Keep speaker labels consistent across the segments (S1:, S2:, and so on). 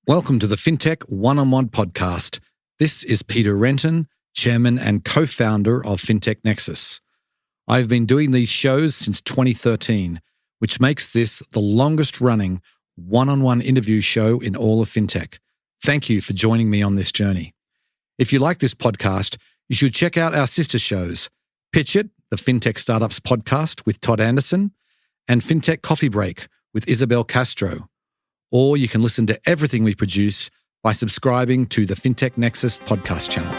S1: Welcome to the Fintech One-on-One podcast. This is Peter Renton, chairman and co-founder of Fintech Nexus. I've been doing these shows since 2013, which makes this the longest-running one-on-one interview show in all of fintech. Thank you for joining me on this journey. If you like this podcast, you should check out our sister shows, Pitch It, the Fintech Startups podcast with Todd Anderson, and Fintech Coffee Break with Isabel Castro. Or you can listen to everything we produce by subscribing to the Fintech Nexus podcast channel.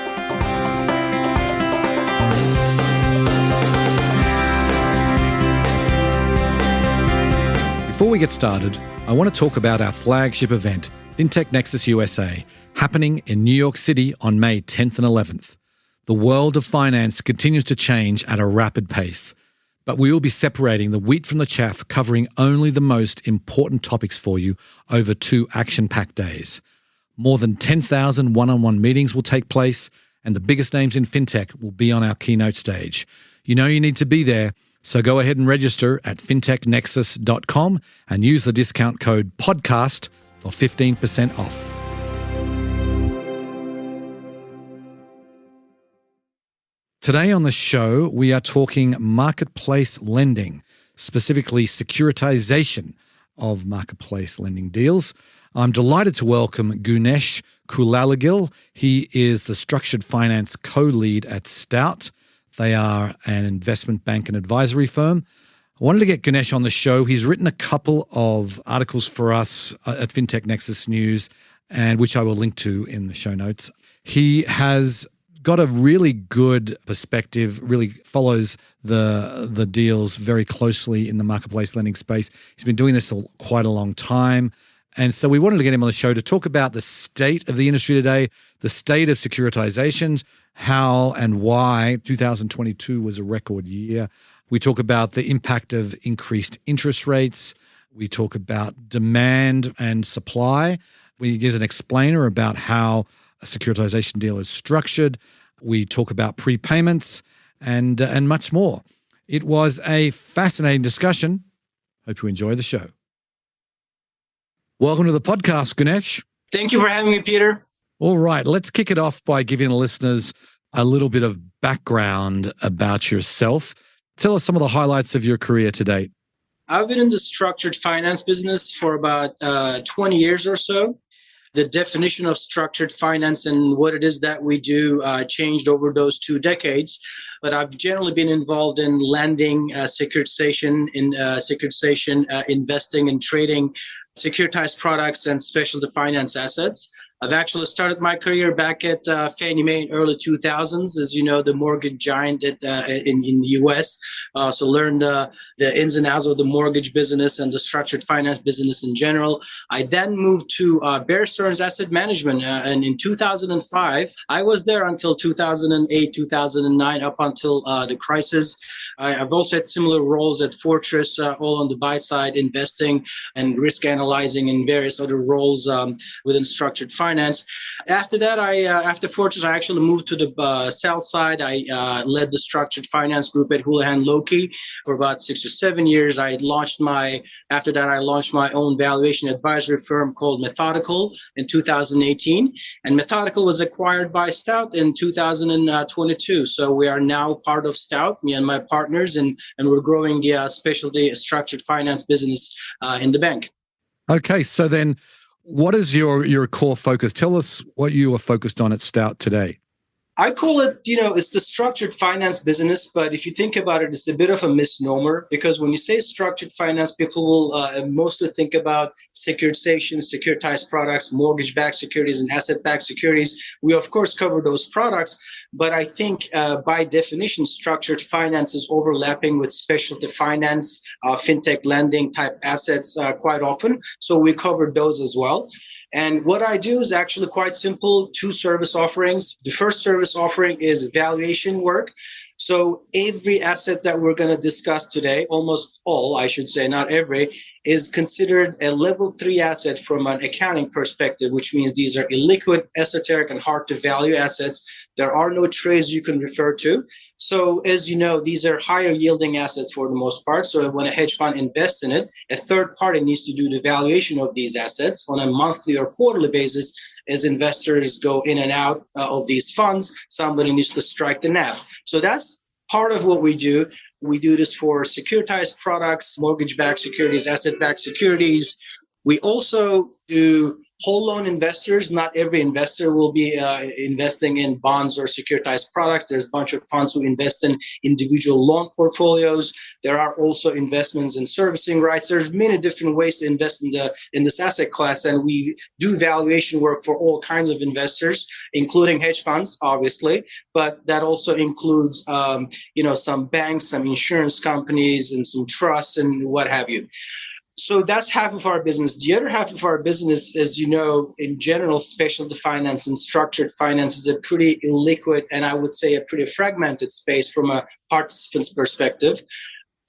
S1: Before we get started, I want to talk about our flagship event, Fintech Nexus USA, happening in New York City on May 10th and 11th. The world of finance continues to change at a rapid pace, but we will be separating the wheat from the chaff, covering only the most important topics for you over 2 action-packed days. More than 10,000 one-on-one meetings will take place, and the biggest names in fintech will be on our keynote stage. You know you need to be there, so go ahead and register at fintechnexus.com and use the discount code PODCAST for 15% off. Today on the show, we are talking marketplace lending, specifically securitization of marketplace lending deals. I'm delighted to welcome Gunesh Kulaligil. He is the structured finance co-lead at Stout. They are an investment bank and advisory firm. I wanted to get Gunesh on the show. He's written a couple of articles for us at Fintech Nexus News, and which I will link to in the show notes. He has got a really good perspective, really follows the deals very closely in the marketplace lending space. He's been doing this quite a long time. And so we wanted to get him on the show to talk about the state of the industry today, the state of securitizations, how and why 2022 was a record year. We talk about the impact of increased interest rates. We talk about demand and supply. We give an explainer about how a securitization deal is structured. We talk about prepayments and much more. It was a fascinating discussion. Hope you enjoy the show. Welcome to the podcast, Gunesh.
S2: Thank you for having me, Peter.
S1: All right, let's kick it off by giving the listeners a little bit of background about yourself. Tell us some of the highlights of your career to date.
S2: I've been in the structured finance business for about 20 years or so. The definition of structured finance and what it is that we do changed over those 2 decades. But I've generally been involved in lending, securitization, investing and trading securitized products and specialty finance assets. I've actually started my career back at Fannie Mae in early 2000s, as you know, the mortgage giant in the U.S. So learned the ins and outs of the mortgage business and the structured finance business in general. I then moved to Bear Stearns Asset Management, and in 2005, I was there until 2008, 2009, up until the crisis. I've also had similar roles at Fortress, all on the buy side, investing and risk analyzing, and various other roles within structured finance. After that, after Fortress, I actually moved to the south side. I led the structured finance group at Houlihan Lokey for about 6 or 7 years. After that, I launched my own valuation advisory firm called Methodical in 2018. And Methodical was acquired by Stout in 2022. So we are now part of Stout, me and my partners, and we're growing the specialty structured finance business in the bank.
S1: Okay, so then what is your core focus? Tell us what you are focused on at Stout today.
S2: I call it, it's the structured finance business, but if you think about it, it's a bit of a misnomer, because when you say structured finance, people will mostly think about securitization, securitized products, mortgage-backed securities, and asset-backed securities. We, of course, cover those products, but I think by definition, structured finance is overlapping with specialty finance, fintech lending type assets quite often. So we cover those as well. And what I do is actually quite simple, 2 service offerings. The first service offering is valuation work. So every asset that we're going to discuss today, almost all, I should say, not every, is considered a level 3 asset from an accounting perspective, which means these are illiquid, esoteric, and hard to value assets. There are no trades you can refer to. So as you know, these are higher yielding assets for the most part. So when a hedge fund invests in it, a third party needs to do the valuation of these assets on a monthly or quarterly basis. As investors go in and out of these funds, somebody needs to strike the NAV. So that's part of what we do. We do this for securitized products, mortgage-backed securities, asset-backed securities. We also do whole loan investors. Not every investor will be investing in bonds or securitized products. There's a bunch of funds who invest in individual loan portfolios. There are also investments in servicing rights. There's many different ways to invest in this asset class, and we do valuation work for all kinds of investors, including hedge funds, obviously. But that also includes, some banks, some insurance companies, and some trusts, and what have you. So that's half of our business. The other half of our business, as you know, in general, specialty finance and structured finance is a pretty illiquid and I would say a pretty fragmented space from a participant's perspective.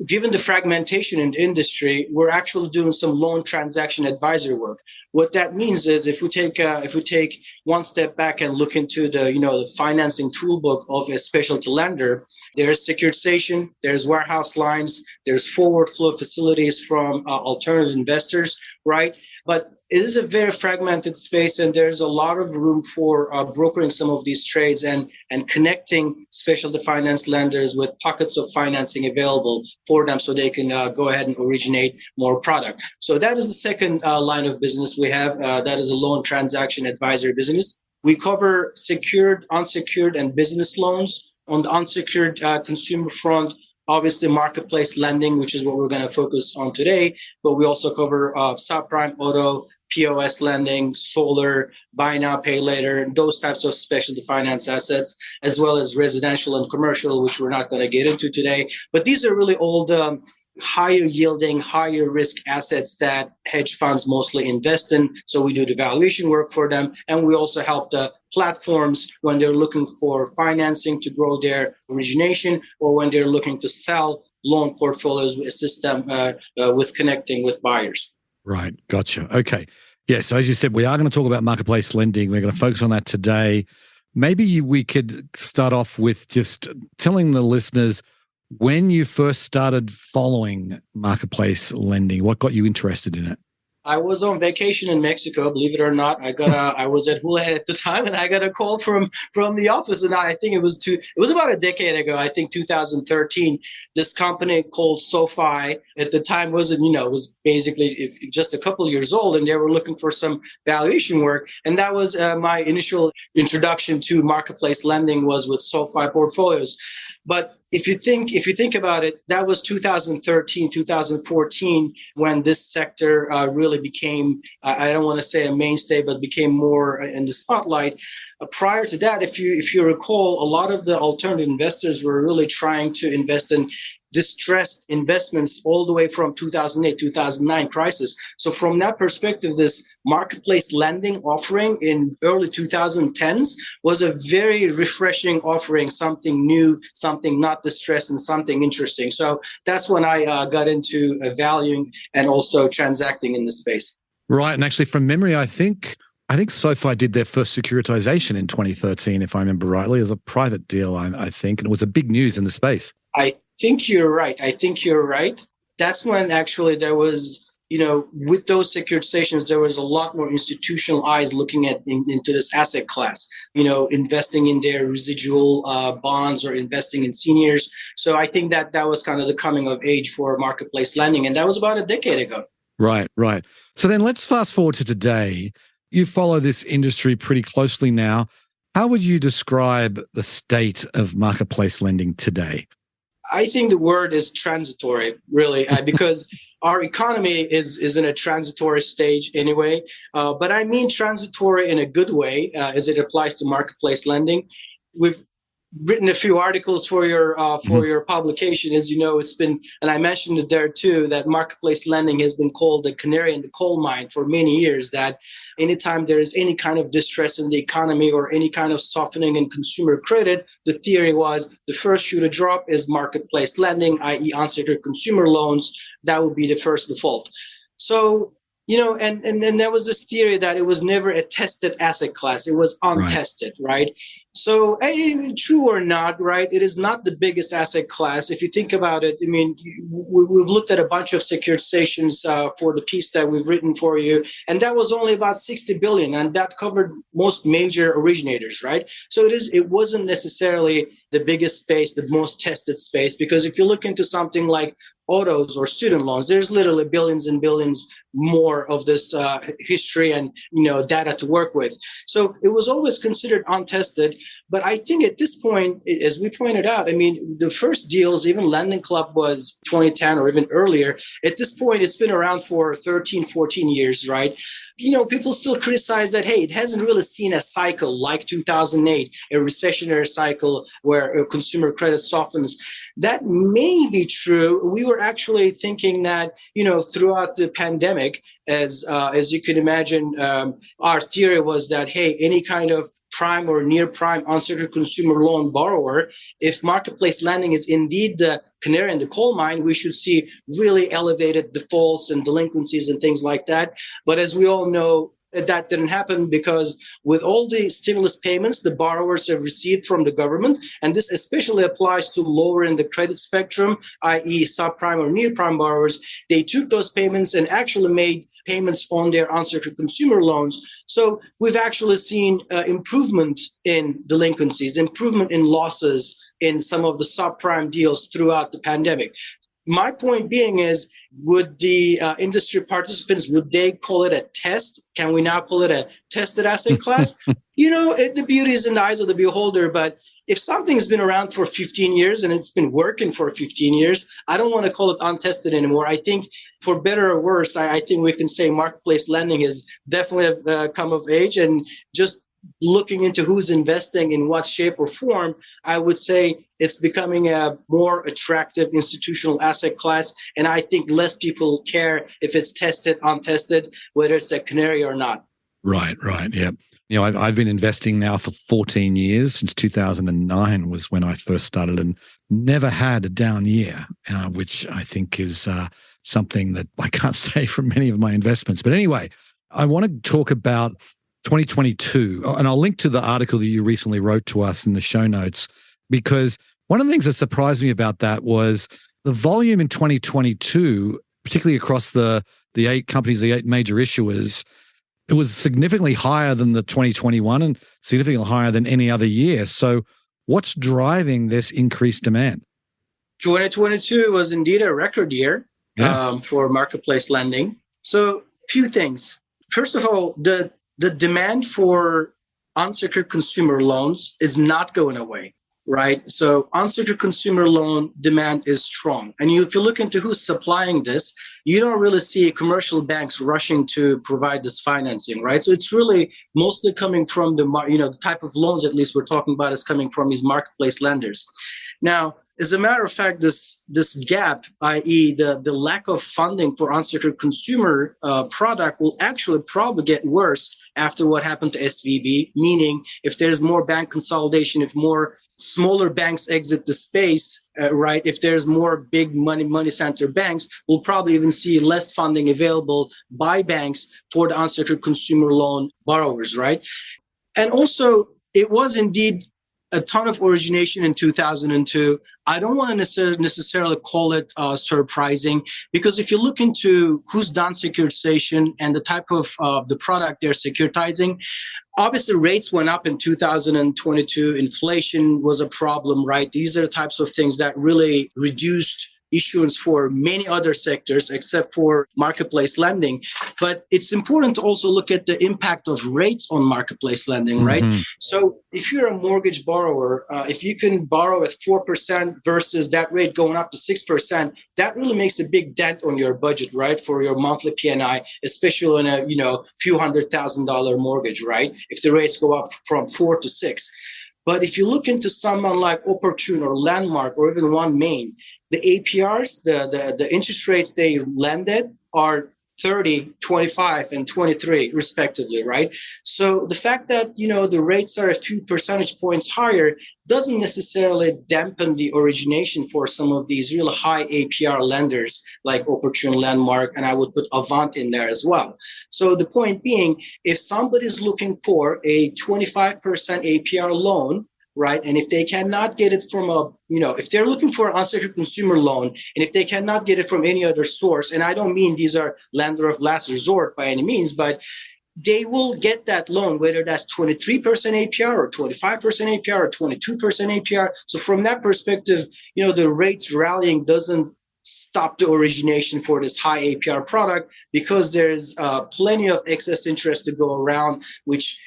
S2: Given the fragmentation in the industry, we're actually doing some loan transaction advisory work. What that means is if we take one step back and look into the financing toolbook of a specialty lender, there's securitization, there's warehouse lines, there's forward flow facilities from alternative investors, right? But it is a very fragmented space, and there's a lot of room for brokering some of these trades and connecting specialty finance lenders with pockets of financing available for them so they can go ahead and originate more product. So that is the second line of business we have. That is a loan transaction advisory business. We cover secured, unsecured, and business loans. On the unsecured consumer front, obviously marketplace lending, which is what we're going to focus on today, but we also cover subprime auto, POS lending, solar, buy now, pay later, those types of specialty finance assets, as well as residential and commercial, which we're not going to get into today. But these are really all the higher yielding, higher risk assets that hedge funds mostly invest in. So we do the valuation work for them. And we also help the platforms when they're looking for financing to grow their origination or when they're looking to sell loan portfolios. We assist them with connecting with buyers.
S1: Right. Gotcha. Okay. Yeah. So as you said, we are going to talk about marketplace lending. We're going to focus on that today. Maybe we could start off with just telling the listeners when you first started following marketplace lending, what got you interested in it?
S2: I was on vacation in Mexico, believe it or not. I was at Hula at the time, and I got a call from the office, and I think it was about a decade ago. I think 2013. This company called SoFi at the time was basically just a couple of years old, and they were looking for some valuation work, and that was my initial introduction to marketplace lending was with SoFi portfolios. But if you think about it, that was 2013, 2014, when this sector really became, I don't want to say a mainstay, but became more in the spotlight. Prior to that, if you recall, a lot of the alternative investors were really trying to invest in distressed investments all the way from 2008, 2009 crisis. So from that perspective, this marketplace lending offering in early 2010s was a very refreshing offering, something new, something not distressed, and something interesting. So that's when I got into valuing and also transacting in this space.
S1: Right. And actually from memory, I think SoFi did their first securitization in 2013, if I remember rightly, as a private deal, I think, and it was a big news in the space.
S2: I think you're right. That's when actually there was, with those securitizations, there was a lot more institutional eyes looking into this asset class, investing in their residual bonds or investing in seniors. So I think that was kind of the coming of age for marketplace lending. And that was about a decade ago.
S1: Right. So then let's fast forward to today. You follow this industry pretty closely now. How would you describe the state of marketplace lending today?
S2: I think the word is transitory, really, because our economy is in a transitory stage anyway. But I mean transitory in a good way as it applies to marketplace lending. We've written a few articles for your publication. As you know, it's been, and I mentioned it there too, that marketplace lending has been called the canary in the coal mine for many years. That anytime there is any kind of distress in the economy or any kind of softening in consumer credit, the theory was the first shoe to drop is marketplace lending, i.e., unsecured consumer loans. That would be the first default. So, and there was this theory that it was never a tested asset class. It was untested, right? So, true or not, right? It is not the biggest asset class. If you think about it, I mean, we've looked at a bunch of securitizations for the piece that we've written for you, and that was only about 60 billion, and that covered most major originators, right? So it wasn't necessarily the biggest space, the most tested space, because if you look into something like autos or student loans, there's literally billions and billions more of this history and data to work with. So it was always considered untested. But I think at this point, as we pointed out, I mean, the first deals, even Lending Club was 2010 or even earlier. At this point, it's been around for 13, 14 years, right? People still criticize that, hey, it hasn't really seen a cycle like 2008, a recessionary cycle where consumer credit softens. That may be true. We were actually thinking that, throughout the pandemic, as you can imagine, our theory was that, hey, any kind of prime or near prime unsecured consumer loan borrower, if marketplace lending is indeed the canary in the coal mine, we should see really elevated defaults and delinquencies and things like that. But as we all know, that didn't happen because with all the stimulus payments the borrowers have received from the government, and this especially applies to lower in the credit spectrum, i.e. subprime or near prime borrowers, they took those payments and actually made payments on their unsecured consumer loans. So we've actually seen improvement in delinquencies, improvement in losses in some of the subprime deals throughout the pandemic. My point being is, would the industry participants, would they call it a test? Can we now call it a tested asset class? The beauty is in the eyes of the beholder, but if something has been around for 15 years and it's been working for 15 years, I don't want to call it untested anymore. I think for better or worse, I think we can say marketplace lending has definitely come of age, and just looking into who's investing in what shape or form, I would say it's becoming a more attractive institutional asset class. And I think less people care if it's tested, untested, whether it's a canary or not.
S1: Right. Yeah. I've been investing now for 14 years. Since 2009 was when I first started, and never had a down year, which I think is something that I can't say from many of my investments. But anyway, I want to talk about 2022, and I'll link to the article that you recently wrote to us in the show notes, because one of the things that surprised me about that was the volume in 2022, particularly across the 8 companies, the 8 major issuers. It was significantly higher than the 2021 and significantly higher than any other year. So what's driving this increased demand?
S2: 2022 was indeed a record year for marketplace lending. So few things. First of all, the demand for unsecured consumer loans is not going away, right? So unsecured consumer loan demand is strong. And if you look into who's supplying this, you don't really see commercial banks rushing to provide this financing, right? So it's really mostly coming from the type of loans, at least we're talking about, is coming from these marketplace lenders. Now, as a matter of fact, this gap, i.e. the lack of funding for unsecured consumer product, will actually probably get worse after what happened to SVB, meaning if there's more bank consolidation, if more smaller banks exit the space, right? If there's more big money center banks, we'll probably even see less funding available by banks for the unsecured consumer loan borrowers, right? And also, it was indeed a ton of origination in 2002. I don't want to necessarily call it surprising, because if you look into who's done securitization and the type of the product they're securitizing, obviously rates went up in 2022. Inflation was a problem, right? These are the types of things that really reduced issuance for many other sectors except for marketplace lending. But it's important to also look at the impact of rates on marketplace lending, right? Mm-hmm. So if you're a mortgage borrower, if you can borrow at 4% versus that rate going up to 6%, that really makes a big dent on your budget, right? For your monthly P&I, especially in a few $100,000 mortgage, right? If the rates go up from 4 to 6. But if you look into someone like Opportune or Landmark or even OneMain, the APRs, the interest rates they lended are 30, 25, and 23 respectively, right? So the fact that, the rates are a few percentage points higher doesn't necessarily dampen the origination for some of these real high APR lenders like Opportune, Landmark, and I would put Avant in there as well. So the point being, if somebody's looking for a 25% APR loan, right? And if they cannot get it from if they're looking for an unsecured consumer loan, and if they cannot get it from any other source, and I don't mean these are lender of last resort by any means, but they will get that loan, whether that's 23% APR or 25% APR or 22% APR. So from that perspective, the rates rallying doesn't stop the origination for this high APR product because there's plenty of excess interest to go around, which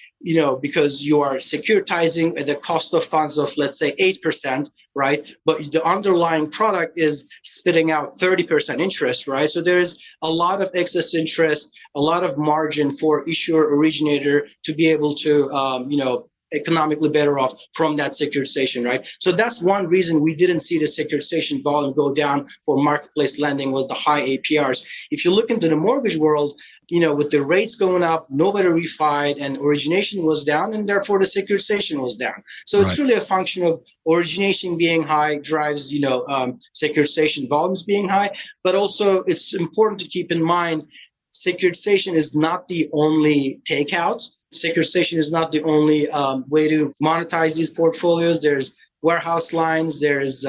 S2: because you are securitizing at the cost of funds of, let's say, 8%, right? But the underlying product is spitting out 30% interest, right? So there's a lot of excess interest, a lot of margin for issuer originator to be able to, economically better off from that securitization, right? So that's one reason we didn't see the securitization volume go down for marketplace lending was the high APRs. If you look into the mortgage world, with the rates going up, nobody refied and origination was down, and therefore the securitization was down. So it's really a function of origination being high drives, securitization volumes being high, but also it's important to keep in mind securitization is not the only takeout. Securitization is not the only way to monetize these portfolios. There's warehouse lines. There's,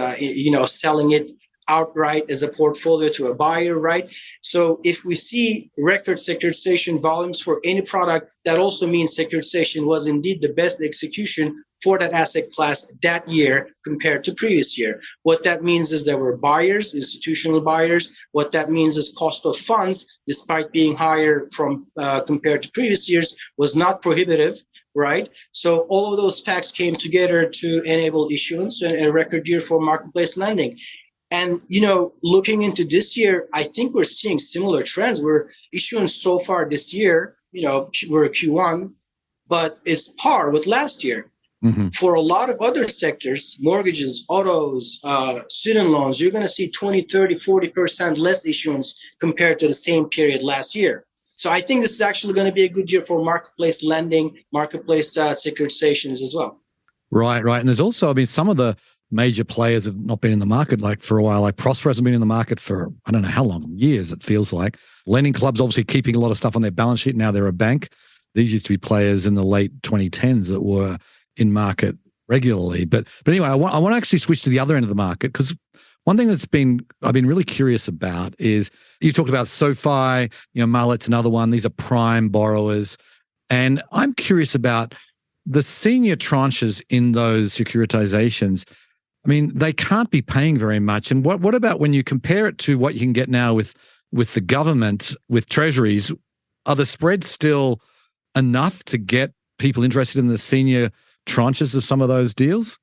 S2: selling it outright as a portfolio to a buyer, right? So if we see record securitization volumes for any product, that also means securitization was indeed the best execution for that asset class that year compared to previous year. What that means is there were buyers, institutional buyers. What that means is cost of funds, despite being higher from compared to previous years, was not prohibitive, right? So all of those facts came together to enable issuance and a record year for marketplace lending. And, looking into this year, I think we're seeing similar trends. We're issuing so far this year, we're Q1, but it's par with last year. Mm-hmm. For a lot of other sectors, mortgages, autos, student loans, you're going to see 20, 30, 40% less issuance compared to the same period last year. So I think this is actually going to be a good year for marketplace lending, marketplace securitizations as well.
S1: Right. And there's also, some of the major players have not been in the market for a while. Like Prosper hasn't been in the market for, I don't know how long, years it feels like. Lending clubs obviously keeping a lot of stuff on their balance sheet. Now they're a bank. These used to be players in the late 2010s that were in market regularly. But anyway, I want to actually switch to the other end of the market, because one thing I've been really curious about is you talked about SoFi, Mullet's another one. These are prime borrowers. And I'm curious about the senior tranches in those securitizations. They can't be paying very much. And what about when you compare it to what you can get now with the government, with treasuries? Are the spreads still enough to get people interested in the senior tranches of some of those deals?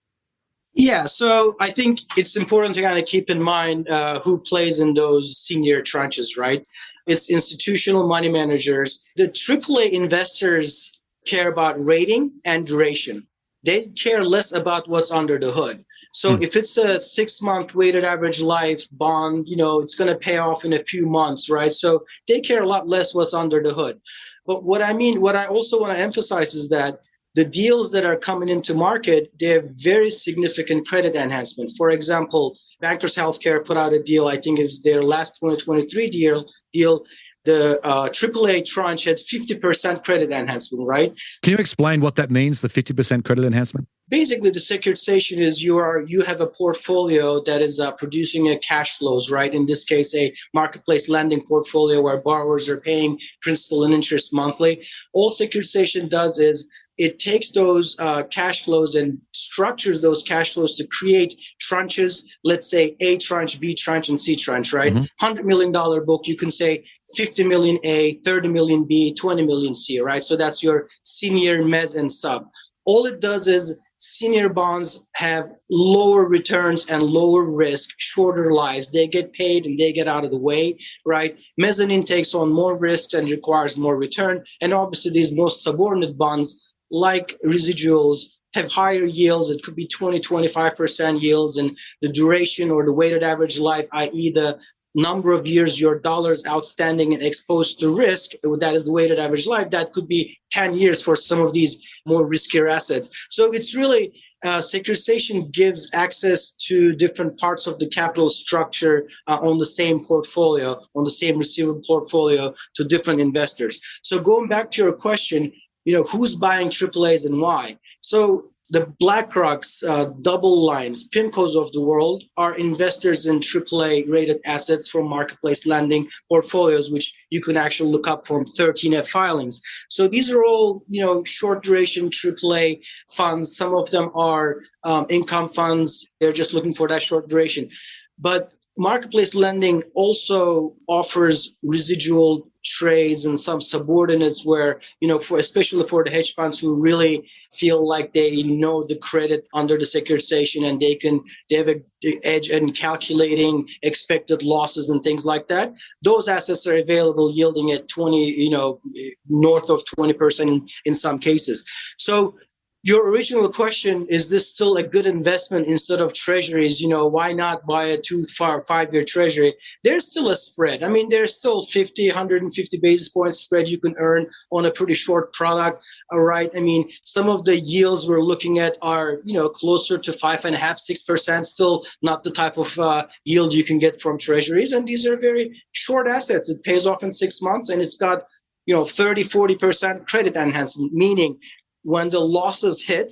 S2: Yeah, so I think it's important to kind of keep in mind who plays in those senior tranches, right? It's institutional money managers. The AAA investors care about rating and duration. They care less about what's under the hood. So if it's a 6-month weighted average life bond, it's going to pay off in a few months, right? So they care a lot less what's under the hood. But what I also want to emphasize is that the deals that are coming into market, they have very significant credit enhancement. For example, Bankers Healthcare put out a deal, I think it was their last 2023 deal. The AAA tranche had 50% credit enhancement, right?
S1: Can you explain what that means, the 50% credit enhancement?
S2: Basically, the securitization is you have a portfolio that is producing a cash flows, right? In this case, a marketplace lending portfolio where borrowers are paying principal and interest monthly. All securitization does is it takes those cash flows and structures those cash flows to create tranches. Let's say A tranche, B tranche, and C tranche, right? Mm-hmm. $100 million book, you can say 50 million A, 30 million B, 20 million C, right? So that's your senior, mezz, and sub. All it does is senior bonds have lower returns and lower risk, shorter lives. They get paid and they get out of the way, right? Mezzanine takes on more risk and requires more return. And obviously these most subordinate bonds like residuals, have higher yields. It could be 20, 25% yields, and the duration or the weighted average life, i.e. the number of years your dollars outstanding and exposed to risk, that is the weighted average life, that could be 10 years for some of these more riskier assets. So it's really securitization gives access to different parts of the capital structure on the same portfolio, on the same receivable portfolio to different investors. So going back to your question, who's buying AAAs and why? So the BlackRocks, Double Lines, PIMCOs of the world are investors in AAA rated assets from marketplace lending portfolios, which you can actually look up from 13F filings. So these are all, short duration AAA funds. Some of them are income funds. They're just looking for that short duration. But marketplace lending also offers residual trades and some subordinates where, especially for the hedge funds who really feel like they know the credit under the securitization and they have an edge in calculating expected losses and things like that. Those assets are available yielding at 20, north of 20% in some cases. So your original question, is this still a good investment instead of treasuries? Why not buy a 5-year treasury? There's still a spread. I mean, there's still 50, 150 basis points spread you can earn on a pretty short product. All right. I mean, some of the yields we're looking at are, closer to 5.5%, 6%, still not the type of yield you can get from treasuries. And these are very short assets. It pays off in 6 months and it's got, 30, 40% credit enhancement, meaning when the losses hit,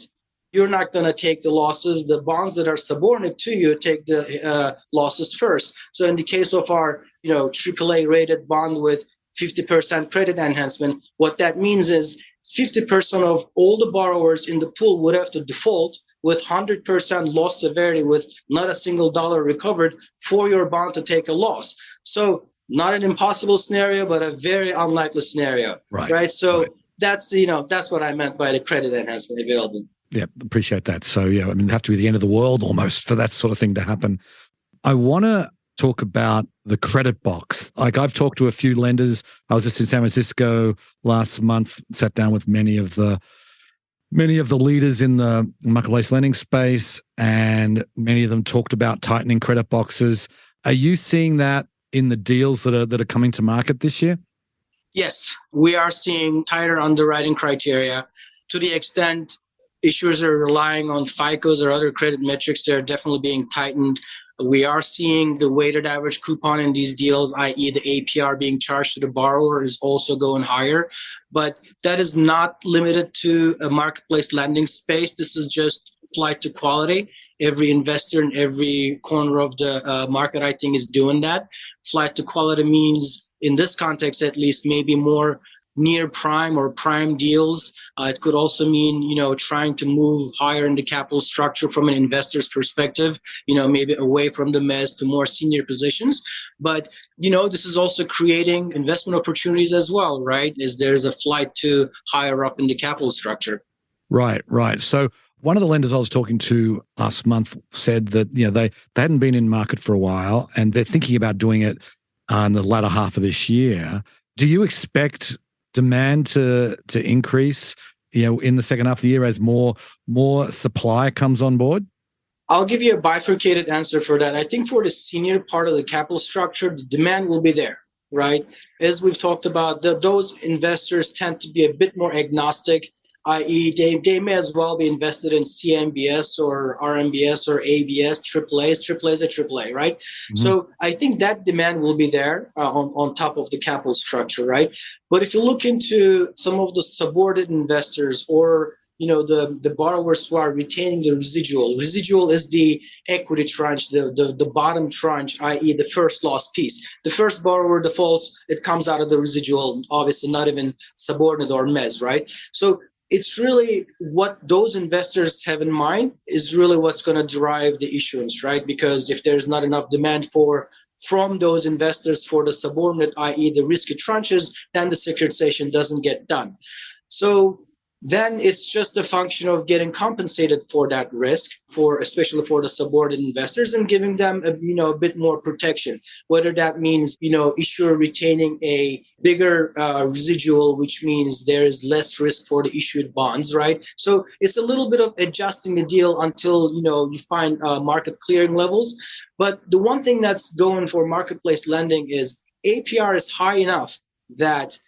S2: you're not going to take the losses. The bonds that are subordinate to you take the losses first. So in the case of our, AAA rated bond with 50% credit enhancement, what that means is 50% of all the borrowers in the pool would have to default with 100% loss severity with not a single dollar recovered for your bond to take a loss. So not an impossible scenario, but a very unlikely scenario. Right? So that's what I meant by the credit enhancement available.
S1: Yeah, appreciate that. So it'd have to be the end of the world almost for that sort of thing to happen. I want to talk about the credit box. Like I've talked to a few lenders. I was just in San Francisco last month, sat down with many of the leaders in the marketplace lending space, and many of them talked about tightening credit boxes. Are you seeing that in the deals that are coming to market this year?
S2: Yes, we are seeing tighter underwriting criteria. To the extent issuers are relying on FICOs or other credit metrics, they're definitely being tightened. We are seeing the weighted average coupon in these deals, i.e. the APR being charged to the borrower, is also going higher. But that is not limited to a marketplace lending space. This is just flight to quality. Every investor in every corner of the market, I think, is doing that. Flight to quality means, in this context at least, maybe more near prime or prime deals. It could also mean, trying to move higher in the capital structure from an investor's perspective, maybe away from the mezz to more senior positions. But, this is also creating investment opportunities as well, right? As there's a flight to higher up in the capital structure.
S1: Right. So one of the lenders I was talking to last month said that, they hadn't been in market for a while and they're thinking about doing it in the latter half of this year. Do you expect demand to increase, in the second half of the year as more supply comes on board?
S2: I'll give you a bifurcated answer for that. I think for the senior part of the capital structure, the demand will be there, right? As we've talked about, those investors tend to be a bit more agnostic, i.e. they may as well be invested in CMBS or RMBS or ABS, AAAs. AAA is a AAA, right? Mm-hmm. So I think that demand will be there on top of the capital structure, right? But if you look into some of the subordinate investors or the borrowers who are retaining the residual is the equity tranche, the bottom tranche, i.e. the first loss piece. The first borrower defaults, it comes out of the residual, obviously not even subordinate or mezz, right? So it's really what those investors have in mind is really what's going to drive the issuance, right? Because if there's not enough demand from those investors for the subordinate, i.e. the risky tranches, then the securitization doesn't get done. So then it's just a function of getting compensated for that risk, especially for the subordinate investors, and giving them a bit more protection. Whether that means issuer retaining a bigger residual, which means there is less risk for the issued bonds, right? So it's a little bit of adjusting the deal until you find market clearing levels. But the one thing that's going for marketplace lending is APR is high enough that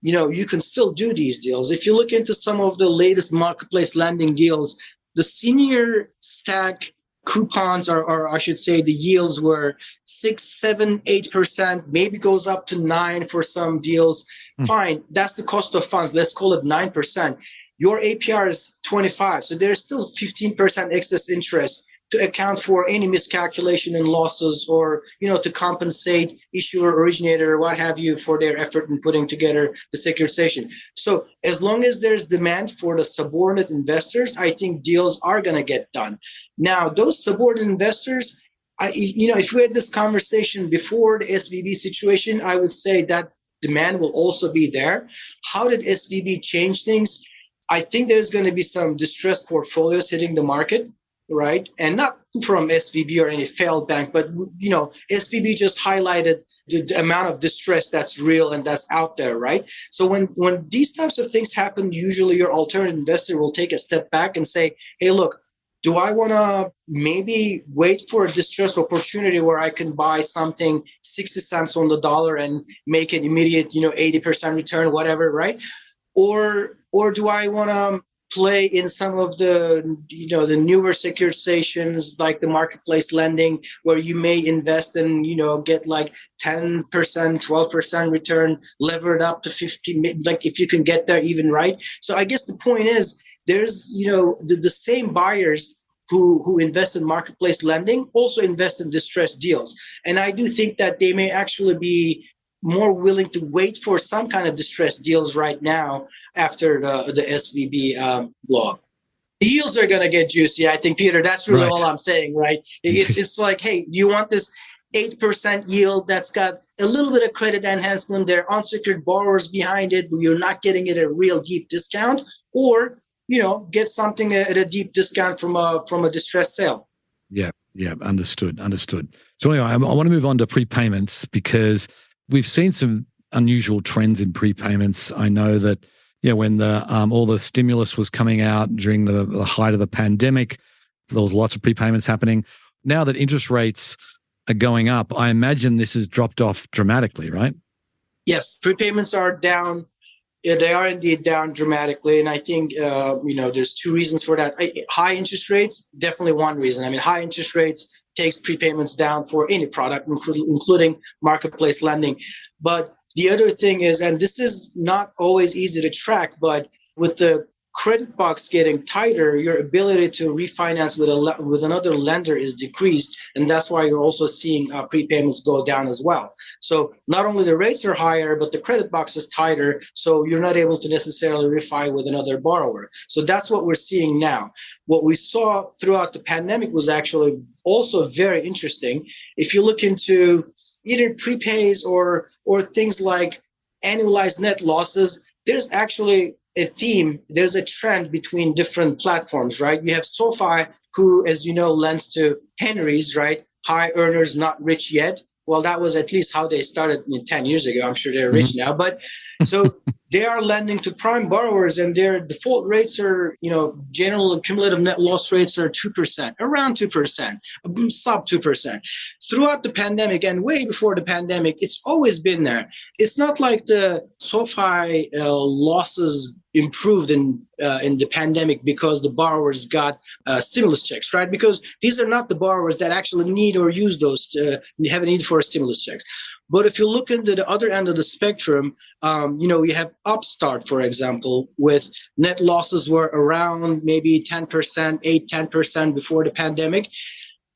S2: you can still do these deals. If you look into some of the latest marketplace lending deals, the senior stack coupons, or I should say the yields, were 6, 7, 8%, maybe goes up to 9 for some deals. Fine, that's the cost of funds. Let's call it 9%. Your APR is 25, so there's still 15% excess interest to account for any miscalculation and losses, or to compensate issuer, originator, what have you, for their effort in putting together the securitization. So as long as there's demand for the subordinate investors, I think deals are going to get done. Now, those subordinate investors, if we had this conversation before the SVB situation, I would say that demand will also be there. How did SVB change things? I think there's going to be some distressed portfolios hitting the market, right? And not from SVB or any failed bank, but SVB just highlighted the amount of distress that's real and that's out there, right? So when these types of things happen, usually your alternative investor will take a step back and say, hey, look, do I want to maybe wait for a distressed opportunity where I can buy something 60 cents on the dollar and make an immediate 80% return, whatever, right? Or do I want to play in some of the the newer securitizations, like the marketplace lending, where you may invest and get like 10%, 12% return, levered up to 50, like if you can get there even, right? So I guess the point is, there's the same buyers who invest in marketplace lending also invest in distressed deals, and I do think that they may actually be more willing to wait for some kind of distressed deals right now after the SVB law. The yields are going to get juicy. I think, Peter, that's really all I'm saying, right? It's like, hey, you want this 8% yield that's got a little bit of credit enhancement. There are unsecured borrowers behind it, but you're not getting it at a real deep discount, or get something at a deep discount from a distressed sale.
S1: Yeah, understood. So anyway, I want to move on to prepayments, because we've seen some unusual trends in prepayments. I know that when the all the stimulus was coming out during the height of the pandemic, there was lots of prepayments happening. Now that interest rates are going up, I imagine this has dropped off dramatically, right?
S2: Yes, prepayments are down. Yeah, they are indeed down dramatically, and I think there's two reasons for that. High interest rates, definitely one reason. I mean, high interest rates takes prepayments down for any product, including marketplace lending. But the other thing is, and this is not always easy to track, but with the credit box getting tighter, your ability to refinance with another lender is decreased, and that's why you're also seeing prepayments go down as well. So not only the rates are higher, but the credit box is tighter, so you're not able to necessarily refi with another borrower. So that's what we're seeing now. What we saw throughout the pandemic was actually also very interesting. If you look into either prepays or things like annualized net losses, there's actually a theme, there's a trend between different platforms, right? You have SoFi, who, as you know, lends to Henrys, right? High earners, not rich yet. Well, that was at least how they started 10 years ago. I'm sure they're rich now. But so they are lending to prime borrowers, and their default rates are, general cumulative net loss rates are 2%, around 2%, sub 2%. Throughout the pandemic and way before the pandemic, it's always been there. It's not like the SoFi losses improved in the pandemic because the borrowers got stimulus checks, right? Because these are not the borrowers that actually need or use those, have a need for stimulus checks. But if you look into the other end of the spectrum, you have Upstart, for example, with net losses were around maybe 10%, 10% before the pandemic.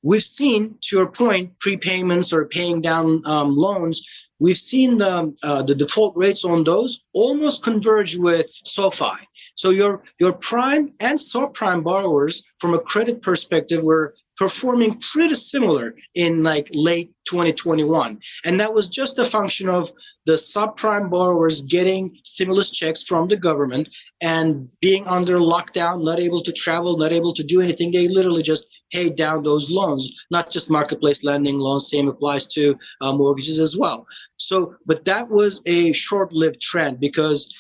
S2: We've seen, to your point, prepayments or paying down loans. We've seen the default rates on those almost converge with SoFi. So your prime and subprime borrowers, from a credit perspective, were performing pretty similar in like late 2021. And that was just a function of the subprime borrowers getting stimulus checks from the government and being under lockdown, not able to travel, not able to do anything. They literally just paid down those loans, not just marketplace lending loans. Same applies to mortgages as well. So, but that was a short-lived trend because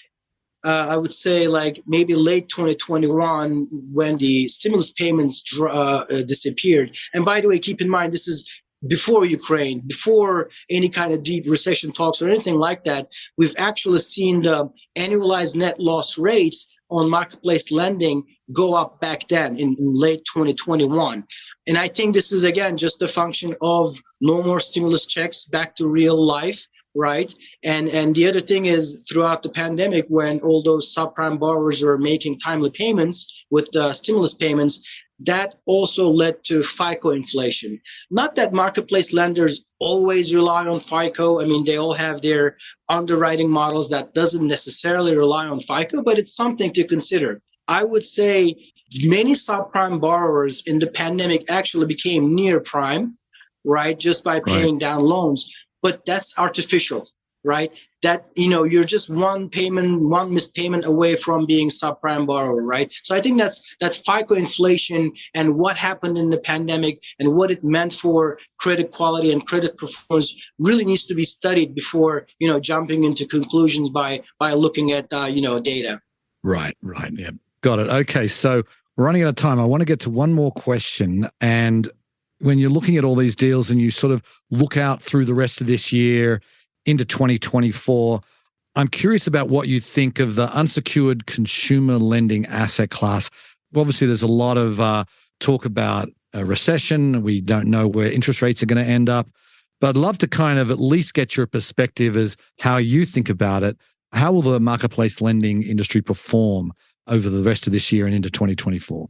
S2: I would say like maybe late 2021 when the stimulus payments disappeared. And by the way, keep in mind, this is before Ukraine, before any kind of deep recession talks or anything like that. We've actually seen the annualized net loss rates on marketplace lending go up back then in late 2021. And I think this is, again, just a function of no more stimulus checks, back to real life. Right. And the other thing is throughout the pandemic, when all those subprime borrowers were making timely payments with stimulus payments, that also led to FICO inflation. Not that marketplace lenders always rely on FICO. I mean, they all have their underwriting models that doesn't necessarily rely on FICO, but it's something to consider. I would say many subprime borrowers in the pandemic actually became near prime, right, just by paying down loans. But that's artificial, right? That, you're just one missed payment away from being subprime borrower, right? So I think that FICO inflation and what happened in the pandemic and what it meant for credit quality and credit performance really needs to be studied before, jumping into conclusions by looking at, data.
S1: Right. Yeah. Got it. Okay. So we're running out of time. I want to get to one more question. And when you're looking at all these deals and you sort of look out through the rest of this year into 2024, I'm curious about what you think of the unsecured consumer lending asset class. Obviously, there's a lot of talk about a recession. We don't know where interest rates are going to end up. But I'd love to kind of at least get your perspective as how you think about it. How will the marketplace lending industry perform over the rest of this year and into 2024?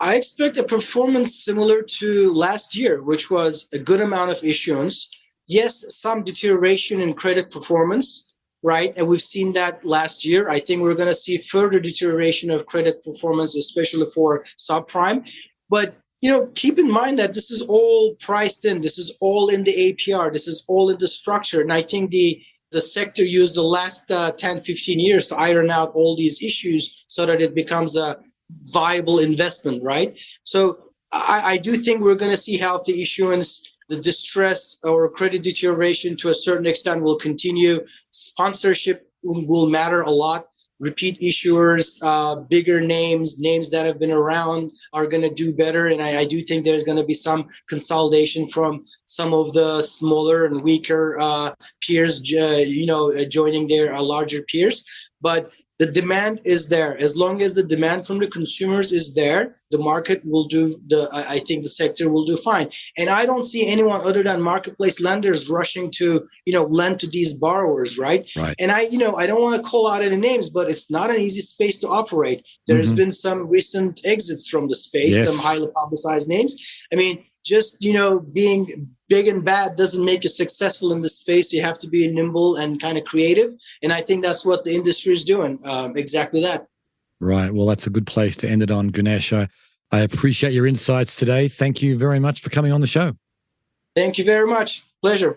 S2: I expect a performance similar to last year, which was a good amount of issuance. Yes, some deterioration in credit performance, right? And we've seen that last year. I think we're going to see further deterioration of credit performance, especially for subprime. But, keep in mind that this is all priced in. This is all in the APR. This is all in the structure. And I think the sector used the last 10, 15 years to iron out all these issues so that it becomes a viable investment, right? So I do think we're going to see healthy issuance. The distress or credit deterioration to a certain extent will continue. Sponsorship will matter a lot. Repeat issuers, bigger names that have been around are going to do better. And I do think there's going to be some consolidation from some of the smaller and weaker peers, joining their larger peers. But the demand is there. As long as the demand from the consumers is there, the market will I think the sector will do fine. And I don't see anyone other than marketplace lenders rushing to, lend to these borrowers, right? And I don't want to call out any names, but it's not an easy space to operate. There's been some recent exits from the space, some highly publicized names. I mean, just, being big and bad doesn't make you successful in this space. You have to be nimble and kind of creative. And I think that's what the industry is doing. Exactly that.
S1: Right. Well, that's a good place to end it on, Ganesh. I appreciate your insights today. Thank you very much for coming on the show.
S2: Thank you very much. Pleasure.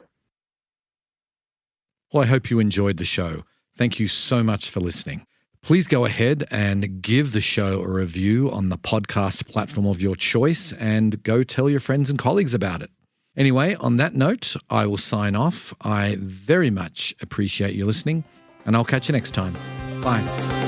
S1: Well, I hope you enjoyed the show. Thank you so much for listening. Please go ahead and give the show a review on the podcast platform of your choice and go tell your friends and colleagues about it. Anyway, on that note, I will sign off. I very much appreciate you listening, and I'll catch you next time. Bye.